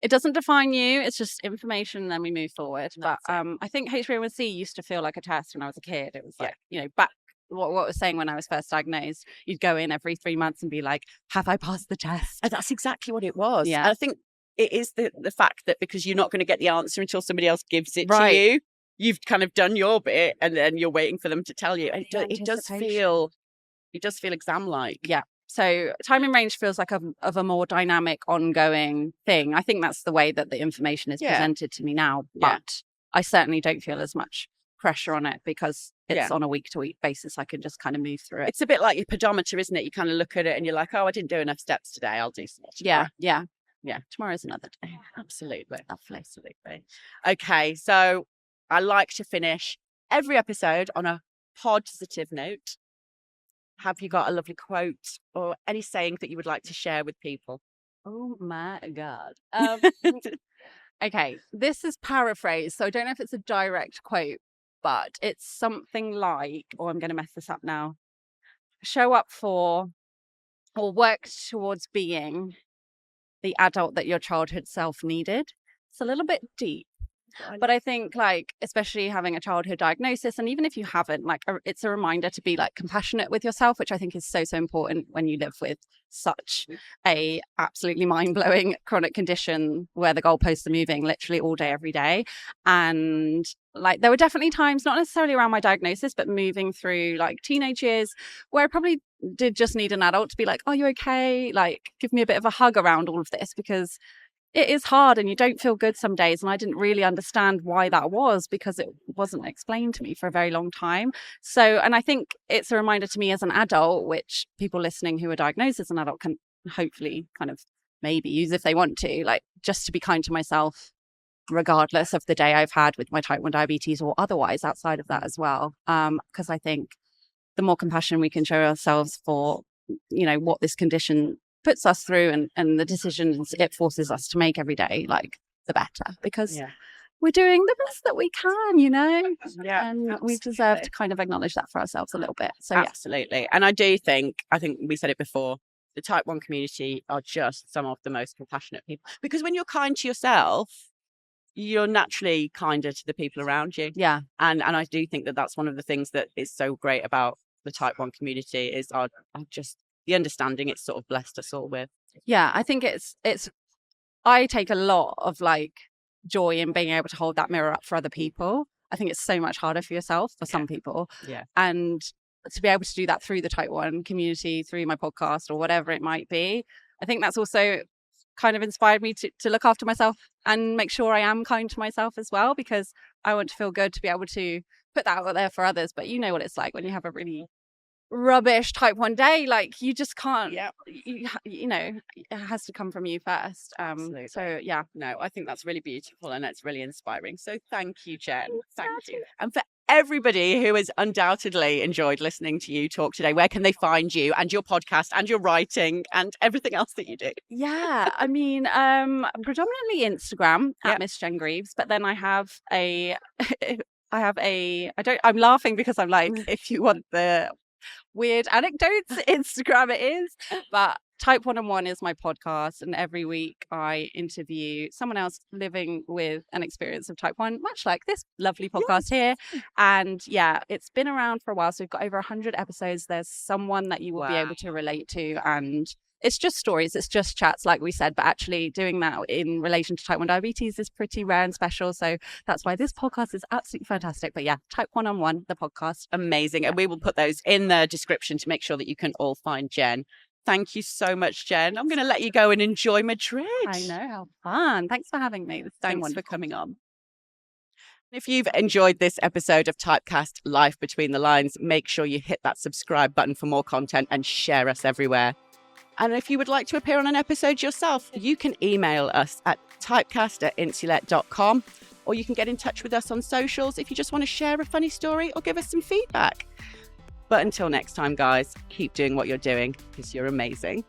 it doesn't define you. It's just information and then we move forward. But I think HbA1c used to feel like a test when I was a kid. It was like, back what I was saying when I was first diagnosed, you'd go in every 3 months and be like, have I passed the test? And that's exactly what it was. Yeah. And I think it is the fact that because you're not going to get the answer until somebody else gives it to you, you've kind of done your bit and then you're waiting for them to tell you. And it does feel exam-like. Yeah. So time in range feels like of a more dynamic, ongoing thing. I think that's the way that the information is presented to me now. But I certainly don't feel as much pressure on it because it's on a week-to-week basis. I can just kind of move through it. It's a bit like your pedometer, isn't it? You kind of look at it and you're like, oh, I didn't do enough steps today. I'll do some more tomorrow. Yeah. Tomorrow's another day. Absolutely. Absolutely. Okay. So I like to finish every episode on a positive note. Have you got a lovely quote or any saying that you would like to share with people? Oh my God. Okay. This is paraphrased. So I don't know if it's a direct quote, but it's something like, I'm going to mess this up now. Show up for or work towards being the adult that your childhood self needed. It's a little bit deep, but I think like, especially having a childhood diagnosis, and even if you haven't, like it's a reminder to be like compassionate with yourself, which I think is so important when you live with such a absolutely mind-blowing chronic condition where the goalposts are moving literally all day, every day. And like, there were definitely times, not necessarily around my diagnosis, but moving through like teenage years where I probably did just need an adult to be like, are you okay? Like, give me a bit of a hug around all of this, because it is hard and you don't feel good some days. And I didn't really understand why that was because it wasn't explained to me for a very long time. So, and I think it's a reminder to me as an adult, which people listening who are diagnosed as an adult can hopefully kind of maybe use if they want to, like just to be kind to myself, regardless of the day I've had with my type 1 diabetes or otherwise outside of that as well. Because I think the more compassion we can show ourselves for, what this condition puts us through and the decisions it forces us to make every day, like the better, because we're doing the best that we can, and absolutely. we deserve to kind of acknowledge that for ourselves a little bit. So absolutely. And I think we said it before, the type 1 community are just some of the most compassionate people, because when you're kind to yourself, you're naturally kinder to the people around you. Yeah. And I do think that that's one of the things that is so great about the Type 1 community is our just the understanding it's sort of blessed us all with. Yeah, I think it's I take a lot of like joy in being able to hold that mirror up for other people. I think it's so much harder for yourself, for some people. Yeah. And to be able to do that through the Type 1 community, through my podcast or whatever it might be, I think that's also kind of inspired me to look after myself and make sure I am kind to myself as well, because I want to feel good to be able to put that out there for others. But you know what it's like when you have a really rubbish Type 1 day, like you just can't, you know, it has to come from you first. Absolutely. So yeah. No, I think that's really beautiful and it's really inspiring. So thank you, Jen. Thank you. And for everybody who has undoubtedly enjoyed listening to you talk today, where can they find you and your podcast and your writing and everything else that you do? Yeah, I mean, predominantly Instagram at Miss Jen Grieves, but then I have I'm laughing because I'm like, if you want the weird anecdotes, Instagram it is, but Type 1 is my podcast, and every week I interview someone else living with an experience of Type 1, much like this lovely podcast here. And yeah, it's been around for a while, so we've got over 100 episodes. There's someone that you will be able to relate to, and it's just stories, it's just chats, like we said, but actually doing that in relation to Type 1 diabetes is pretty rare and special. So that's why this podcast is absolutely fantastic. But yeah, Type 1, the podcast. Amazing. Yeah. And we will put those in the description to make sure that you can all find Jen. Thank you so much, Jen. I'm going to let you go and enjoy Madrid. I know, how fun. Thanks for having me. Thanks for coming on. If you've enjoyed this episode of TypeCast Life Between the Lines, make sure you hit that subscribe button for more content and share us everywhere. And if you would like to appear on an episode yourself, you can email us at typecast@insulet.com, or you can get in touch with us on socials if you just want to share a funny story or give us some feedback. But until next time, guys, keep doing what you're doing because you're amazing.